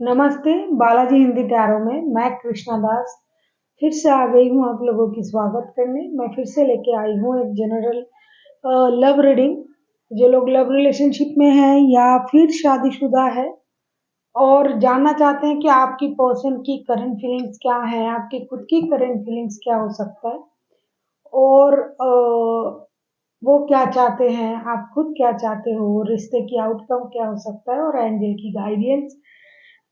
नमस्ते, बालाजी हिंदी टैरो में मैं कृष्णा दास फिर से आ गई हूँ आप लोगों की स्वागत करने। मैं फिर से लेके आई हूँ एक जनरल लव रीडिंग। जो लोग लव रिलेशनशिप में हैं या फिर शादीशुदा है और जानना चाहते हैं कि आपकी पर्सन की करंट फीलिंग्स क्या है, आपकी खुद की करंट फीलिंग्स क्या हो सकता है और वो क्या चाहते हैं, आप खुद क्या चाहते हो, रिश्ते की आउटकम क्या हो सकता है और एंजल की गाइडेंस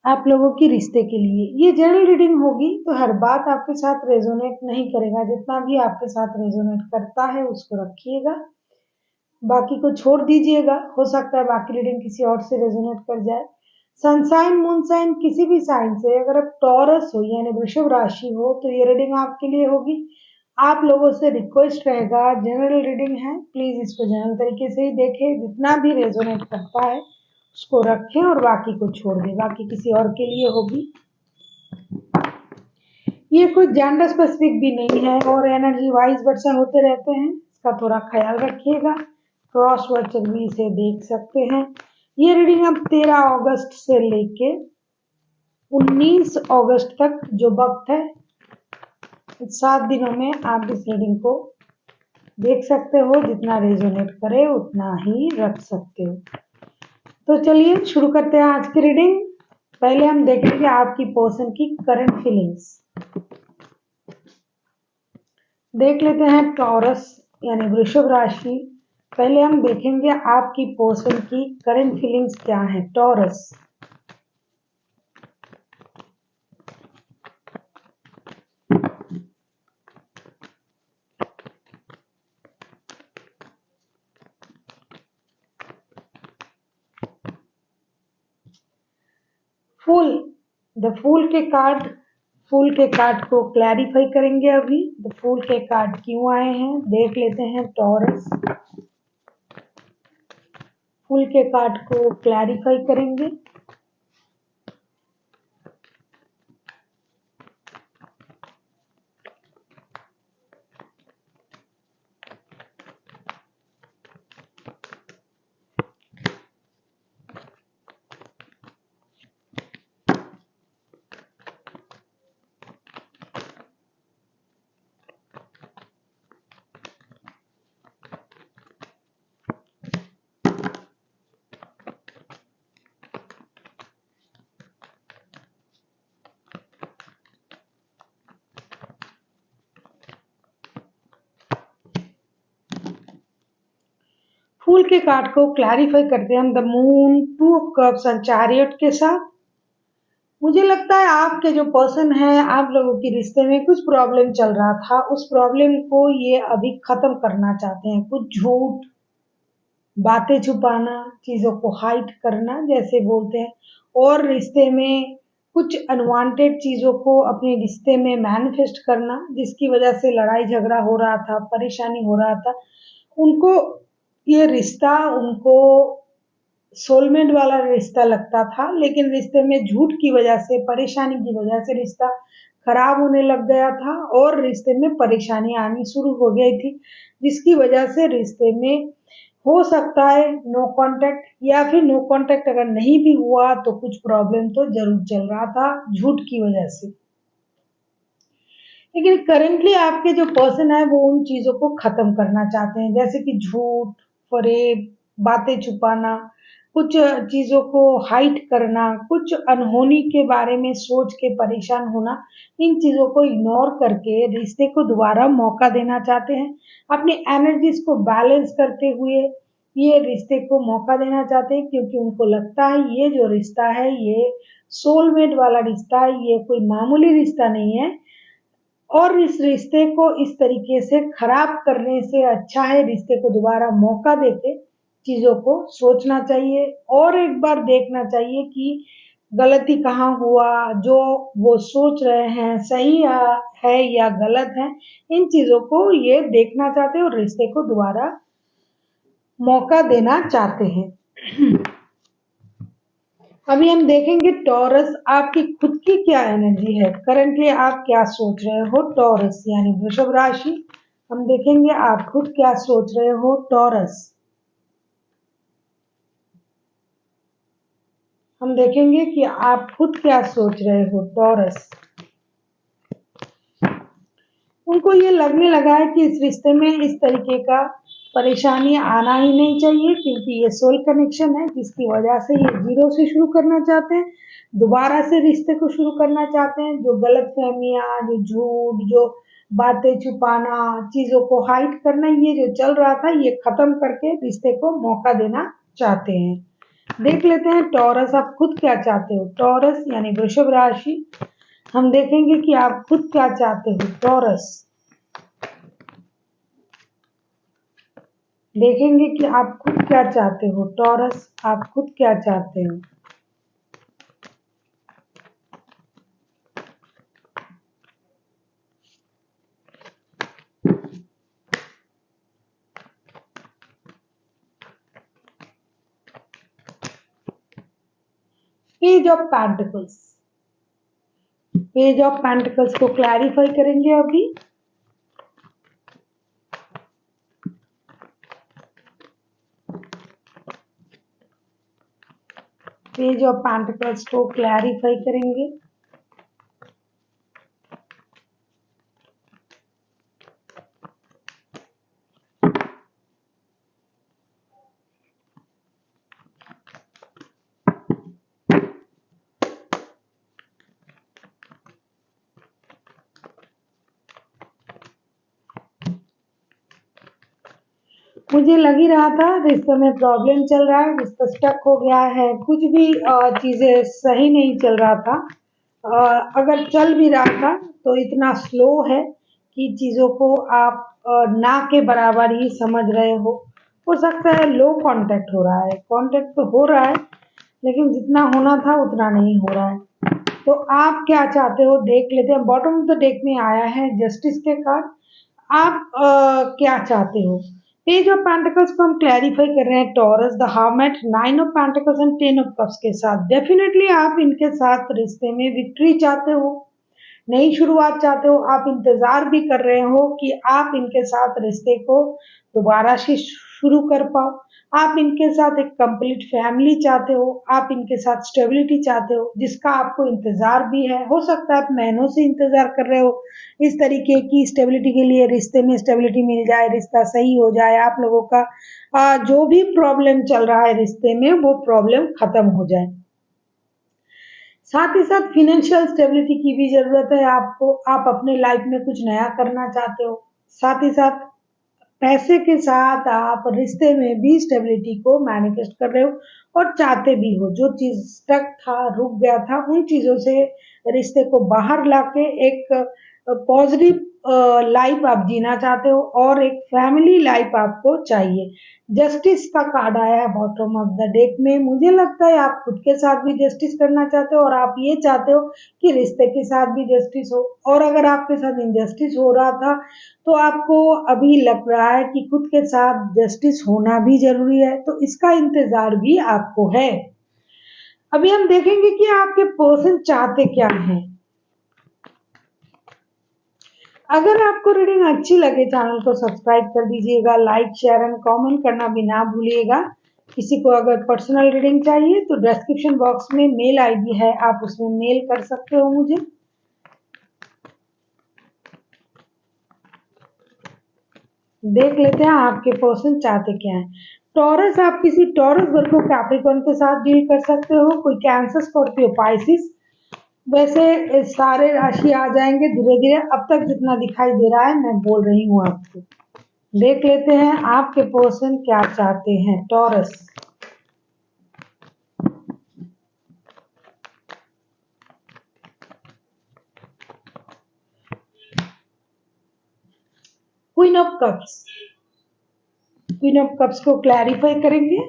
आप लोगों की रिश्ते के लिए। ये जनरल रीडिंग होगी तो हर बात आपके साथ रेजोनेट नहीं करेगा, जितना भी आपके साथ रेजोनेट करता है उसको रखिएगा, बाकी को छोड़ दीजिएगा। हो सकता है बाकी रीडिंग किसी और से रेजोनेट कर जाए। सनसाइन मून साइन किसी भी साइन से, अगर आप टॉरस हो यानी वृषभ राशि हो तो ये रीडिंग आपके लिए होगी। आप लोगों से रिक्वेस्ट रहेगा, जनरल रीडिंग है, प्लीज इसको जनरल तरीके से ही देखें, जितना भी रेजोनेट करता है उसको रखें और बाकी को छोड़ दें, बाकी किसी और के लिए होगी। ये कोई जेंडर स्पेसिफिक भी नहीं है और एनर्जी वाइज वर्षा होते रहते हैं, इसका थोड़ा ख्याल रखिएगा। क्रॉस वर्चर भी इसे देख सकते हैं। ये रीडिंग अब 13 अगस्त से लेके 19 अगस्त तक जो वक्त है, 7 दिनों में आप इस रीडिंग को देख सकते हो। जितना रेजोनेट करे उतना ही रख सकते हो। तो चलिए शुरू करते हैं आज की रीडिंग। पहले हम देखेंगे आपकी पर्सन की करंट फीलिंग्स। देख लेते हैं टॉरस यानी वृषभ राशि। पहले हम देखेंगे आपकी पर्सन की करंट फीलिंग्स क्या है। टॉरस, फूल, द फूल के कार्ड, फूल के कार्ड को क्लैरिफाई करेंगे। अभी द फूल के कार्ड क्यों आए हैं देख लेते हैं। टॉरस फूल के कार्ड को क्लैरिफाई करेंगे। फूल के कार्ड को क्लैरिफाई करते हैं हम the moon, 2 of cups and chariot के साथ। मुझे लगता है आपके जो पर्सन है, आप लोगों के रिश्ते में कुछ प्रॉब्लम चल रहा था, उस प्रॉब्लम को ये अभी खत्म करना चाहते हैं। कुछ झूठ, बातें छुपाना, चीजों को हाइड करना जैसे बोलते हैं, और रिश्ते में कुछ अनवांटेड चीजों को अपने रिश्ते में मैनिफेस्ट करना, जिसकी वजह से लड़ाई झगड़ा हो रहा था, परेशानी हो रहा था। उनको ये रिश्ता उनको सोलमेट वाला रिश्ता लगता था, लेकिन रिश्ते में झूठ की वजह से, परेशानी की वजह से रिश्ता खराब होने लग गया था और रिश्ते में परेशानी आनी शुरू हो गई थी, जिसकी वजह से रिश्ते में हो सकता है नो कांटेक्ट, या फिर नो कांटेक्ट अगर नहीं भी हुआ तो कुछ प्रॉब्लम तो जरूर चल रहा था झूठ की वजह से। लेकिन करेंटली आपके जो पर्सन है वो उन चीजों को खत्म करना चाहते हैं, जैसे कि झूठ, फरेब, बातें छुपाना, कुछ चीजों को हाइड करना, कुछ अनहोनी के बारे में सोच के परेशान होना। इन चीजों को इग्नोर करके रिश्ते को दोबारा मौका देना चाहते हैं। अपनी एनर्जीज को बैलेंस करते हुए ये रिश्ते को मौका देना चाहते हैं, क्योंकि उनको लगता है ये जो रिश्ता है ये सोलमेट वाला रिश्ता है, ये कोई मामूली रिश्ता नहीं है। और इस रिश्ते को इस तरीके से खराब करने से अच्छा है रिश्ते को दोबारा मौका देके चीजों को सोचना चाहिए और एक बार देखना चाहिए कि गलती कहाँ हुआ, जो वो सोच रहे हैं सही है या गलत है। इन चीजों को ये देखना चाहते हैं और रिश्ते को दोबारा मौका देना चाहते हैं। अभी हम देखेंगे टॉरस आपकी खुद की क्या एनर्जी है, करंटली आप क्या सोच रहे हो। टॉरस यानी वृषभ राशि, हम देखेंगे आप खुद क्या सोच रहे हो। टॉरस, हम देखेंगे कि आप खुद क्या सोच रहे हो टॉरस। उनको ये लगने लगा है कि इस रिश्ते में इस तरीके का परेशानी आना ही नहीं चाहिए, क्योंकि ये सोल कनेक्शन है जिसकी वजह से ये जीरो से शुरू करना चाहते हैं, दोबारा से रिश्ते को शुरू करना चाहते हैं। जो गलत फहमियाँ, जो झूठ, जो बातें छुपाना, चीज़ों को हाइड करना, ये जो चल रहा था ये खत्म करके रिश्ते को मौका देना चाहते हैं। देख लेते हैं टॉरस आप खुद क्या चाहते हो। टॉरस यानी वृषभ राशि, हम देखेंगे कि आप खुद क्या चाहते हो टॉरस। देखेंगे कि आप खुद क्या चाहते हो टॉरस, आप खुद क्या चाहते हो। Page of pentacles, page of pentacles को क्लैरिफाई करेंगे अभी। पेज ऑफ पेंटिकल्स को क्लैरिफाई करेंगे। मुझे लग ही रहा था रिश्ते में प्रॉब्लम चल रहा है, रिश्ता स्टक हो गया है, कुछ भी चीजें सही नहीं चल रहा था। अगर चल भी रहा था तो इतना स्लो है कि चीजों को आप ना के बराबर ही समझ रहे हो सकता है लो कांटेक्ट हो रहा है, कांटेक्ट तो हो रहा है लेकिन जितना होना था उतना नहीं हो रहा है। तो आप क्या चाहते हो देख लेते हैं। बॉटम ऑफ द डेक में आया है जस्टिस के कार्ड। आप क्या चाहते हो। पेज ऑफ पेंटिकल्स को हम क्लैरिफाई कर रहे हैं taurus, the hermit, nine of pentacles and ten of cups के साथ। डेफिनेटली आप इनके साथ रिश्ते में विक्ट्री चाहते हो, नई शुरुआत चाहते हो। आप इंतजार भी कर रहे हो कि आप इनके साथ रिश्ते को दोबारा से शुरू कर पाओ। आप इनके साथ एक कंप्लीट फैमिली चाहते हो, आप इनके साथ स्टेबिलिटी चाहते हो जिसका आपको इंतजार भी है। हो सकता है आप महीनों से इंतजार कर रहे हो इस तरीके की स्टेबिलिटी के लिए, रिश्ते में स्टेबिलिटी मिल जाए, रिश्ता सही हो जाए, आप लोगों का जो भी प्रॉब्लम चल रहा है रिश्ते में वो प्रॉब्लम खत्म हो जाए। साथ ही साथ फिनेंशियल स्टेबिलिटी की भी ज़रूरत है आपको, आप अपने लाइफ में कुछ नया करना चाहते हो। साथ ही साथ पैसे के साथ आप रिश्ते में भी स्टेबिलिटी को मैनिफेस्ट कर रहे हो और चाहते भी हो। जो चीज़ स्टक था, रुक गया था, उन चीज़ों से रिश्ते को बाहर लाके एक पॉजिटिव लाइफ आप जीना चाहते हो और एक फैमिली लाइफ आपको चाहिए। जस्टिस का कार्ड आया है बॉटम ऑफ द डेक में। मुझे लगता है आप खुद के साथ भी जस्टिस करना चाहते हो और आप ये चाहते हो कि रिश्ते के साथ भी जस्टिस हो। और अगर आपके साथ इनजस्टिस हो रहा था तो आपको अभी लग रहा है कि खुद के साथ जस्टिस होना भी ज़रूरी है, तो इसका इंतज़ार भी आपको है। अभी हम देखेंगे कि आपके पर्सन चाहते क्या हैं। अगर आपको रीडिंग अच्छी लगे चैनल को सब्सक्राइब कर दीजिएगा, लाइक शेयर एंड कमेंट करना भी ना भूलिएगा। किसी को अगर पर्सनल रीडिंग चाहिए तो डिस्क्रिप्शन बॉक्स में मेल आईडी है, आप उसमें मेल कर सकते हो मुझे। देख लेते हैं आपके पर्सन चाहते क्या हैं। टॉरस, आप किसी टॉरस वर्गो कैप्रिकॉर्न के साथ डील कर सकते हो, कोई कैंसर, स्कॉर्पियो, पाइसिस। वैसे सारे राशि आ जाएंगे धीरे धीरे, अब तक जितना दिखाई दे रहा है मैं बोल रही हूँ आपको। देख लेते हैं आपके पर्सन क्या चाहते हैं taurus. Queen of cups, queen of cups को क्लैरिफाई करेंगे।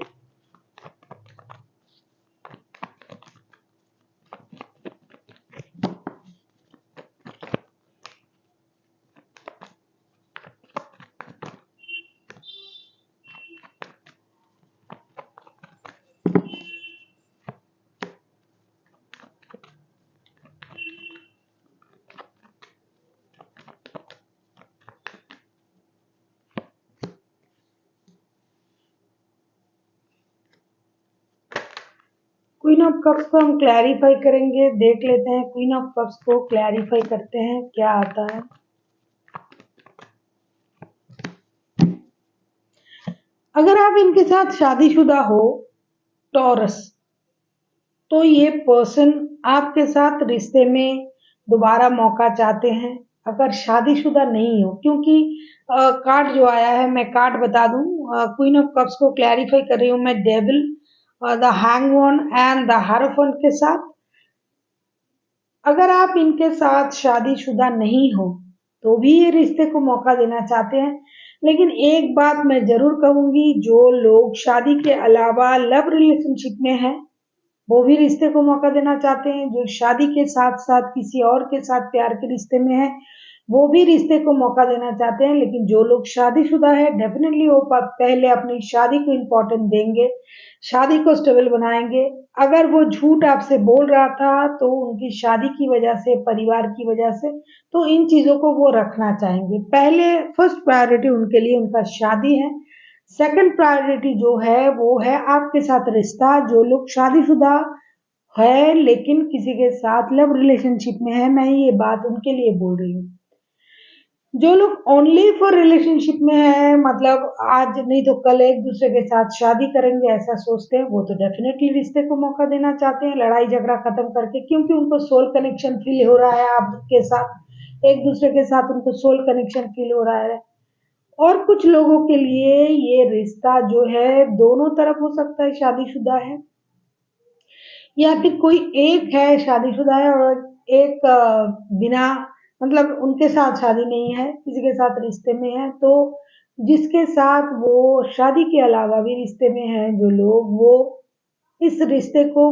क्वीन ऑफ कप्स को हम क्लैरिफाई करेंगे, देख लेते हैं क्वीन ऑफ कप्स को क्लैरिफाई करते हैं क्या आता है। अगर आप इनके साथ शादीशुदा हो टॉरस, तो ये पर्सन आपके साथ रिश्ते में दोबारा मौका चाहते हैं। अगर शादीशुदा नहीं हो, क्योंकि कार्ड जो आया है, मैं कार्ड बता दूं, क्वीन ऑफ कप्स को क्लैरिफाई कर रही हूँ मैं devil, the hangman and the hierophant के साथ। अगर आप इनके साथ शादीशुदा नहीं हो तो भी ये रिश्ते को मौका देना चाहते हैं। लेकिन एक बात मैं जरूर कहूंगी, जो लोग शादी के अलावा लव रिलेशनशिप में हैं वो भी रिश्ते को मौका देना चाहते हैं। जो शादी के साथ साथ किसी और के साथ प्यार के रिश्ते में है वो भी रिश्ते को मौका देना चाहते हैं। लेकिन जो लोग शादीशुदा है डेफिनेटली वो पहले अपनी शादी को इम्पोर्टेंट देंगे, शादी को स्टेबल बनाएंगे। अगर वो झूठ आपसे बोल रहा था तो उनकी शादी की वजह से, परिवार की वजह से, तो इन चीजों को वो रखना चाहेंगे। पहले फर्स्ट प्रायोरिटी उनके लिए उनका शादी है। सेकंड प्रायोरिटी जो है वो है आपके साथ रिश्ता। जो लोग शादीशुदा है लेकिन किसी के साथ लव रिलेशनशिप में है, मैं ये बात उनके लिए बोल रही हूँ। जो लोग ओनली फॉर रिलेशनशिप में है, मतलब आज नहीं तो कल एक दूसरे के साथ शादी करेंगे ऐसा सोचते हैं, वो तो डेफिनेटली रिश्ते को मौका देना चाहते हैं लड़ाई झगड़ा खत्म करके, क्योंकि उनको सोल कनेक्शन फील हो रहा है आपके साथ, एक दूसरे के साथ उनको सोल कनेक्शन फील हो रहा है। और कुछ लोगों के लिए ये रिश्ता जो है दोनों तरफ हो सकता है, शादीशुदा है या फिर कोई एक है शादीशुदा है और एक बिना, मतलब उनके साथ शादी नहीं है, किसी के साथ रिश्ते में है। तो जिसके साथ वो शादी के अलावा भी रिश्ते में है जो लोग, वो इस रिश्ते को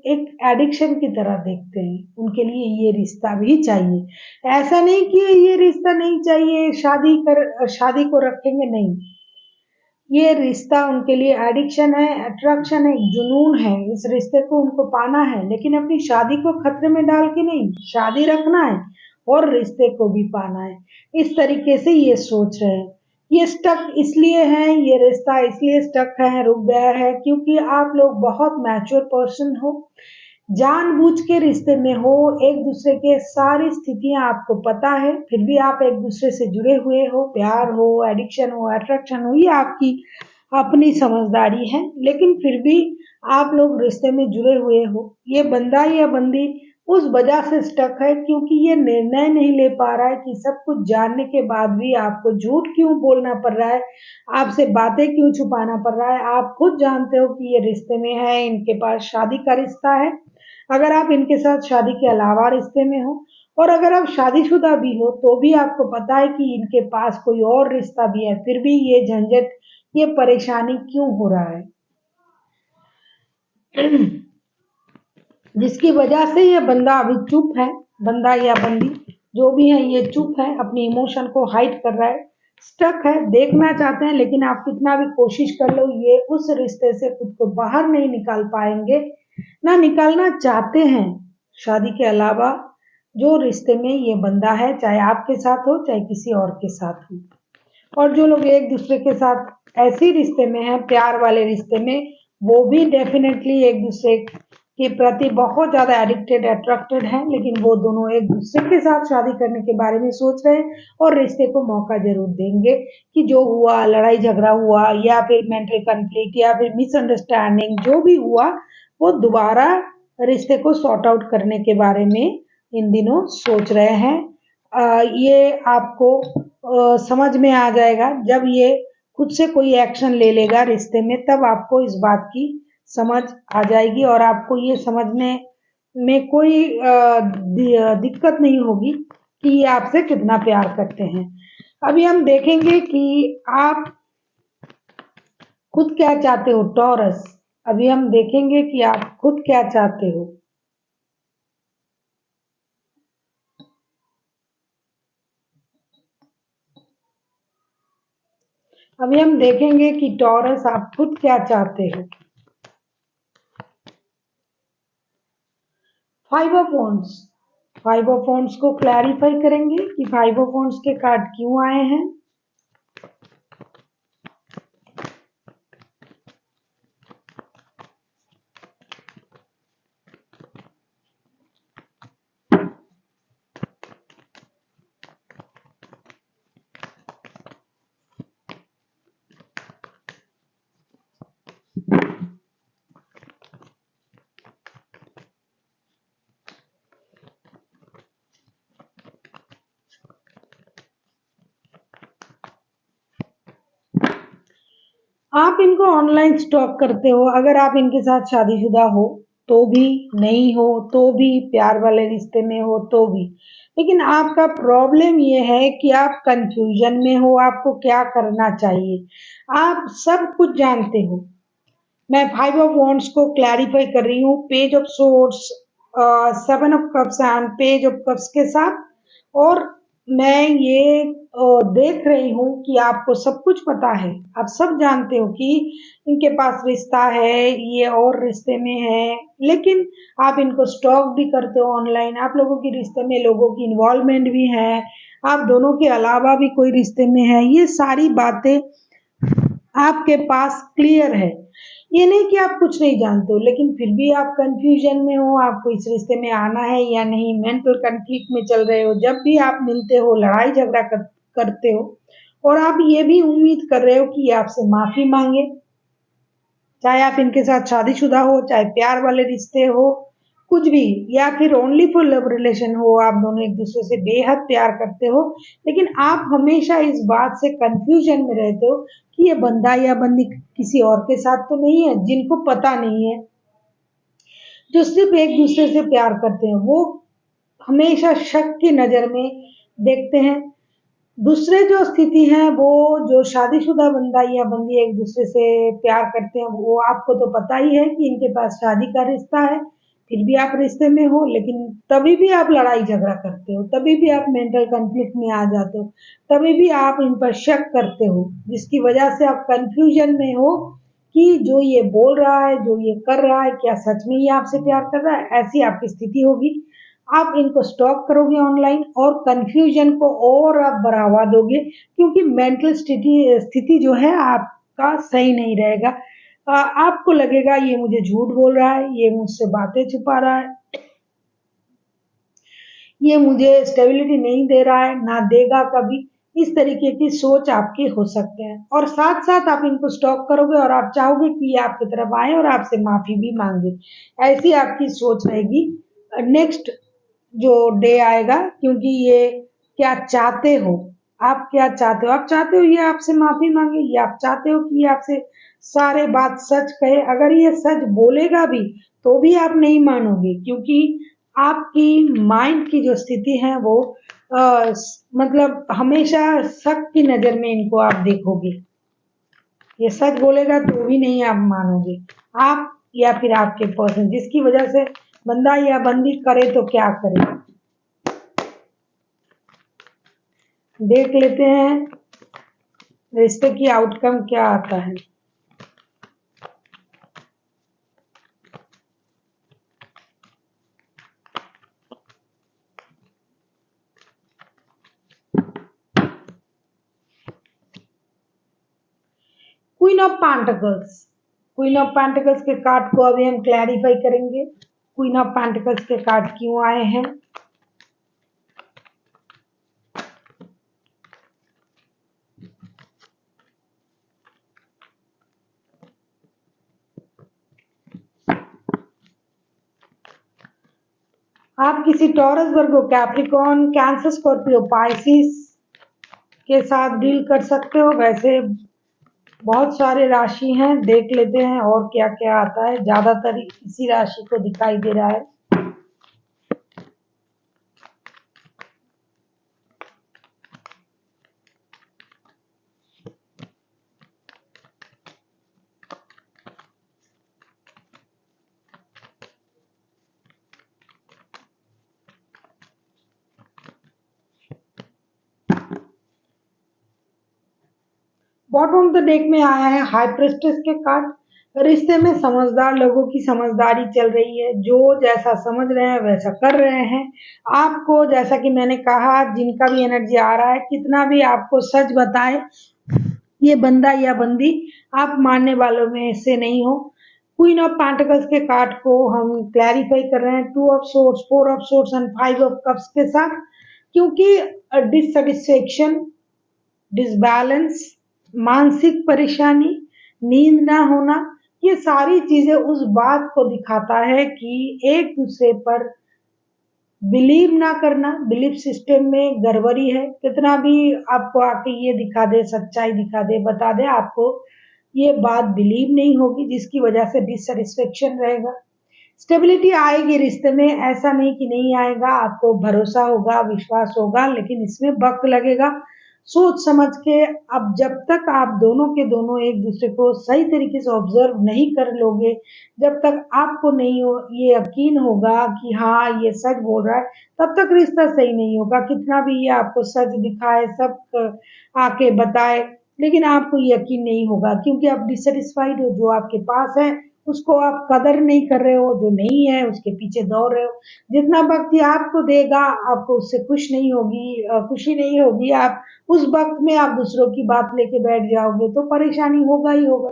एक एडिक्शन की तरह देखते हैं। उनके लिए ये रिश्ता भी चाहिए। ऐसा नहीं कि ये रिश्ता नहीं चाहिए, शादी को रखेंगे, नहीं। ये रिश्ता उनके लिए एडिक्शन है, अट्रैक्शन है, एक जुनून है। इस रिश्ते को उनको पाना है, लेकिन अपनी शादी को खतरे में डाल के नहीं, शादी रखना है और रिश्ते को भी पाना है। इस तरीके से ये सोच रहे हैं। ये स्टक इसलिए हैं, ये रिश्ता इसलिए स्टक है, रुक गया है, क्योंकि आप लोग बहुत मैच्योर पर्सन हो, जानबूझ के रिश्ते में हो, एक दूसरे के सारी स्थितियां आपको पता है, फिर भी आप एक दूसरे से जुड़े हुए हो, प्यार हो, एडिक्शन हो, अट्रैक्शन हो, ये आपकी अपनी समझदारी है, लेकिन फिर भी आप लोग रिश्ते में जुड़े हुए हो। ये बंदा या बंदी उस वजह से स्टक है क्योंकि ये निर्णय नहीं ले पा रहा है कि सब कुछ जानने के बाद भी आपको झूठ क्यों बोलना पड़ रहा है, आपसे बातें क्यों छुपाना पड़ रहा है। आप खुद जानते हो कि ये रिश्ते में है, इनके पास शादी का रिश्ता है। अगर आप इनके साथ शादी के अलावा रिश्ते में हो और अगर आप शादीशुदा भी हो तो भी आपको पता है कि इनके पास कोई और रिश्ता भी है, फिर भी ये झंझट, ये परेशानी क्यों हो रहा है। जिसकी वजह से ये बंदा अभी चुप है, बंदा या बंदी जो भी है ये चुप है, अपनी इमोशन को हाइड कर रहा है, स्टक है, देखना चाहते हैं, लेकिन आप कितना भी कोशिश कर लो ये उस रिश्ते से खुद को बाहर नहीं निकाल पाएंगे, ना निकालना चाहते हैं। शादी के अलावा जो रिश्ते में ये बंदा है, चाहे आपके साथ हो चाहे किसी और के साथ हो, और जो लोग एक दूसरे के साथ ऐसे रिश्ते में हैं, प्यार वाले रिश्ते में, वो भी डेफिनेटली एक दूसरे के प्रति बहुत ज्यादा एडिक्टेड, अट्रैक्टेड हैं, लेकिन वो दोनों एक दूसरे के साथ शादी करने के बारे में सोच रहे हैं और रिश्ते को मौका जरूर देंगे कि जो हुआ, लड़ाई झगड़ा हुआ या फिर मेंटल कॉन्फ्लिक्ट या फिर मिसअंडरस्टैंडिंग जो भी हुआ, वो दोबारा रिश्ते को सॉर्ट आउट करने के बारे में इन दिनों सोच रहे हैं। ये आपको समझ में आ जाएगा जब ये खुद से कोई एक्शन ले लेगा रिश्ते में, तब आपको इस बात की समझ आ जाएगी और आपको ये समझने में कोई दिक्कत नहीं होगी कि ये आपसे कितना प्यार करते हैं। अभी हम देखेंगे कि आप खुद क्या चाहते हो टॉरस। अभी हम देखेंगे कि आप खुद क्या चाहते हो। अभी हम देखेंगे कि टॉरस आप खुद क्या चाहते हो। Five of wands, five of wands को क्लैरिफाई करेंगे कि फाइव ऑफ वॉन्ड्स के कार्ड क्यों आए हैं। आप इनको ऑनलाइन स्टॉक करते हो, अगर आप इनके साथ शादीशुदा हो तो भी, नहीं हो तो भी, प्यार वाले रिश्ते में हो तो भी। लेकिन आपका प्रॉब्लम ये है कि आप कंफ्यूजन में हो, आपको क्या करना चाहिए। आप सब कुछ जानते हो। मैं 5 ऑफ वॉन्ड्स को क्लैरिफाई कर रही हूँ, page of swords, 7 of cups and page of cups के साथ। और मैं ये देख रही हूँ कि आपको सब कुछ पता है, आप सब जानते हो कि इनके पास रिश्ता है, ये और रिश्ते में है, लेकिन आप इनको स्टॉक भी करते हो ऑनलाइन। आप लोगों के रिश्ते में लोगों की इन्वॉल्वमेंट भी है, आप दोनों के अलावा भी कोई रिश्ते में है, ये सारी बातें आपके पास क्लियर है। ये नहीं कि आप कुछ नहीं जानते हो, लेकिन फिर भी आप कंफ्यूजन में हो, आपको इस रिश्ते में आना है या नहीं, मेंटल कॉन्फ्लिक्ट में चल रहे हो। जब भी आप मिलते हो लड़ाई झगड़ा करते हो, और आप ये भी उम्मीद कर रहे हो कि ये आपसे माफी मांगे, चाहे आप इनके साथ शादीशुदा हो, चाहे प्यार वाले रिश्ते हो, कुछ भी, या फिर ओनली फॉर लव रिलेशन हो, आप दोनों एक दूसरे से बेहद प्यार करते हो, लेकिन आप हमेशा इस बात से कंफ्यूजन में रहते हो कि ये बंदा या बंदी किसी और के साथ तो नहीं है, जिनको पता नहीं है, जो सिर्फ एक दूसरे से प्यार करते हैं, वो हमेशा शक की नजर में देखते हैं। दूसरे जो स्थिति है, वो जो शादीशुदा बंदा या बंदी एक दूसरे से प्यार करते हैं, वो आपको तो पता ही है कि इनके पास शादी का रिश्ता है, फिर भी आप रिश्ते में हो, लेकिन तभी भी आप लड़ाई झगड़ा करते हो, तभी भी आप मेंटल कॉन्फ्लिक्ट में आ जाते हो, तभी भी आप इन पर शक करते हो, जिसकी वजह से आप कंफ्यूजन में हो कि जो ये बोल रहा है, जो ये कर रहा है, क्या सच में ये आपसे प्यार कर रहा है। ऐसी आपकी स्थिति होगी। आप इनको स्टॉक करोगे ऑनलाइन और कंफ्यूजन को और आप बढ़ावा दोगे, क्योंकि मेंटल स्थिति स्थिति जो है आपका सही नहीं रहेगा। आपको लगेगा ये मुझे झूठ बोल रहा है, ये मुझसे बातें छुपा रहा है, ये मुझे स्टेबिलिटी नहीं दे रहा है, ना देगा कभी। इस तरीके की सोच आपकी हो सकते हैं, और साथ साथ आप इनको स्टॉक करोगे और आप चाहोगे कि ये आपकी तरफ आए और आपसे माफी भी मांगे। ऐसी आपकी सोच रहेगी। नेक्स्ट जो डे आएगा, क्योंकि ये क्या चाहते हो, आप क्या चाहते हो, आप चाहते हो ये आपसे माफी मांगे, या आप चाहते हो कि ये आपसे सारे बात सच कहे। अगर ये सच बोलेगा भी तो भी आप नहीं मानोगे, क्योंकि आपकी माइंड की जो स्थिति है वो मतलब हमेशा शक की नजर में इनको आप देखोगे। ये सच बोलेगा तो भी नहीं आप मानोगे, आप या फिर आपके पर्सन, जिसकी वजह से बंदा या बंदी करे तो क्या करे। देख लेते हैं रिश्ते की आउटकम क्या आता है। Queen of pentacles, queen of pentacles के कार्ड को अभी हम क्लैरिफाई करेंगे। क्वीन ऑफ पेंटिकल्स के कार्ड क्यों आए हैं। आप किसी टॉरस, वर्गो, कैप्रिकॉर्न, कैंसर, स्कॉर्पियो, पाइसिस के साथ डील कर सकते हो। वैसे बहुत सारे राशि हैं, देख लेते हैं और क्या क्या आता है। ज्यादातर इसी राशि को दिखाई दे रहा है। बॉटम ऑफ द डेक में आया है हाई प्रेस्टेस के कार्ड। रिश्ते में समझदार लोगों की समझदारी चल रही है, जो जैसा समझ रहे हैं वैसा कर रहे हैं। आपको, जैसा कि मैंने कहा, जिनका भी एनर्जी आ रहा है, कितना भी आपको सच बताए ये बंदा या बंदी, आप मानने वालों में से नहीं हो। क्वीन ऑफ पेंटिकल्स के कार्ड को हम क्लैरिफाई कर रहे हैं 2 of swords, 4 of swords and 5 of cups के साथ, क्योंकि डिससेटिस्फेक्शन, डिसबैलेंस, मानसिक परेशानी, नींद ना होना, ये सारी चीजें उस बात को दिखाता है कि एक दूसरे पर बिलीव ना करना, बिलीफ सिस्टम में गड़बड़ी है। कितना भी आपको आके ये दिखा दे, सच्चाई दिखा दे, बता दे आपको ये बात बिलीव नहीं होगी, जिसकी वजह से डिससेटिस्फेक्शन रहेगा। स्टेबिलिटी आएगी रिश्ते में, ऐसा नहीं कि नहीं आएगा, आपको भरोसा होगा, विश्वास होगा, लेकिन इसमें वक्त लगेगा। सोच समझ के, अब जब तक आप दोनों के दोनों एक दूसरे को सही तरीके से ऑब्जर्व नहीं कर लोगे, जब तक आपको नहीं हो ये यकीन होगा कि हाँ ये सच बोल रहा है, तब तक रिश्ता सही नहीं होगा। कितना भी ये आपको सच दिखाए, सब आके बताए, लेकिन आपको यकीन नहीं होगा, क्योंकि आप डिससेटिस्फाइड हो। जो आपके पास है उसको आप कदर नहीं कर रहे हो, जो नहीं है उसके पीछे दौड़ रहे हो। जितना वक्त ये आपको देगा, आपको उससे खुशी नहीं होगी। आप उस वक्त में आप दूसरों की बात लेके बैठ जाओगे तो परेशानी होगा ही होगा।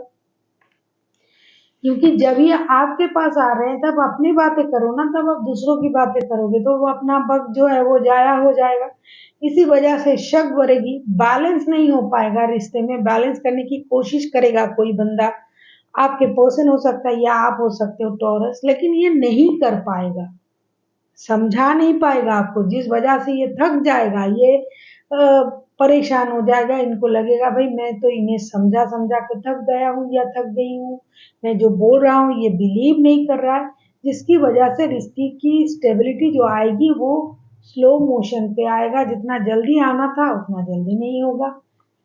क्योंकि जब ये आपके पास आ रहे हैं तब अपनी बातें करो ना, तब आप दूसरों की बातें करोगे तो वो अपना वक्त जो है वो जाया हो जाएगा। इसी वजह से शक बढ़ेगी, बैलेंस नहीं हो पाएगा रिश्ते में। बैलेंस करने की कोशिश करेगा कोई बंदा, आपके पर्सन हो सकता है या आप हो सकते हो टॉरस, लेकिन ये नहीं कर पाएगा, समझा नहीं पाएगा आपको, जिस वजह से ये थक जाएगा, ये परेशान हो जाएगा। इनको लगेगा भाई मैं तो इन्हें समझा समझा के थक गया हूँ या थक गई हूँ, मैं जो बोल रहा हूँ ये बिलीव नहीं कर रहा है, जिसकी वजह से रिश्ते की स्टेबिलिटी जो आएगी वो स्लो मोशन पे आएगा। जितना जल्दी आना था उतना जल्दी नहीं होगा।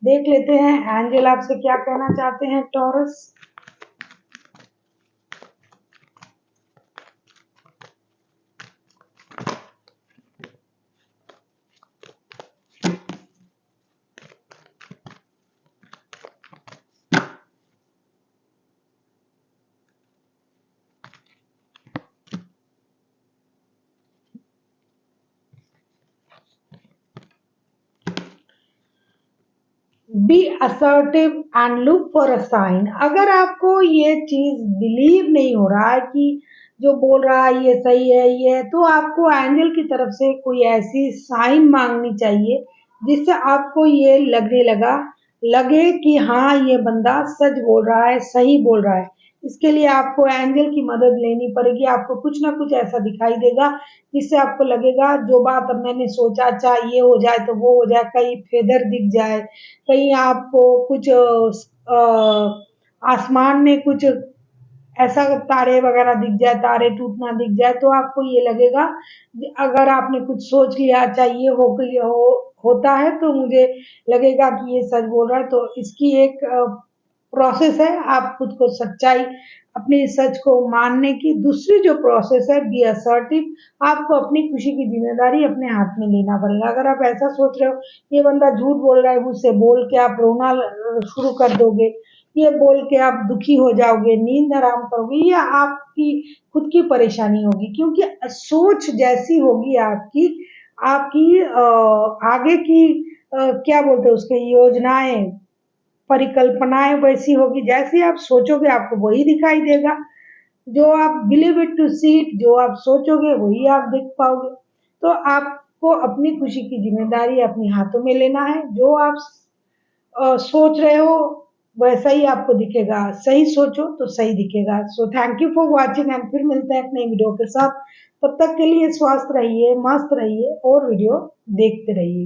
देख लेते हैं एंजल आपसे क्या कहना चाहते हैं Taurus. Be assertive and look for a sign. अगर आपको ये चीज बिलीव नहीं हो रहा है कि जो बोल रहा है ये सही है, ये तो आपको एंजल की तरफ से कोई ऐसी साइन मांगनी चाहिए जिससे आपको ये लगे कि हाँ ये बंदा सच बोल रहा है, सही बोल रहा है। इसके लिए आपको एंजल की मदद लेनी पड़ेगी। आपको कुछ ना कुछ ऐसा दिखाई देगा जिससे आपको लगेगा जो बात अब मैंने सोचा, अच्छा ये हो जाए तो वो हो जाए, कहीं फेदर दिख जाए, कहीं आपको कुछ आसमान में कुछ ऐसा तारे वगैरह दिख जाए, तारे टूटना दिख जाए, तो आपको ये लगेगा। अगर आपने कुछ सोच लिया, अच्छा ये होता है तो मुझे लगेगा कि ये सच बोल रहा है, तो इसकी एक प्रोसेस है आप खुद को सच्चाई अपने सच को मानने की। दूसरी जो प्रोसेस है बी असर्टिव, आपको अपनी खुशी की जिम्मेदारी अपने हाथ में लेना पड़ेगा। अगर आप ऐसा सोच रहे हो ये बंदा झूठ बोल रहा है, मुझसे बोल के आप रोना शुरू कर दोगे, ये बोल के आप दुखी हो जाओगे, नींद हराम करोगे, ये आपकी खुद की परेशानी होगी। क्योंकि सोच जैसी होगी आपकी आपकी आगे की क्या बोलते हैं उसके योजनाएं, परिकल्पनाएं वैसी होगी। जैसे आप सोचोगे आपको वही दिखाई देगा। जो आप believe it to see it, जो आप सोचोगे वही आप देख पाओगे। तो आपको अपनी खुशी की जिम्मेदारी अपने हाथों में लेना है। जो आप सोच रहे हो वैसा ही आपको दिखेगा। सही सोचो तो सही दिखेगा। So thank you for watching and फिर मिलते हैं एक नई वीडियो के साथ। तब तक के लिए स्वस्थ रहिए, मस्त रहिए और वीडियो देखते रहिए।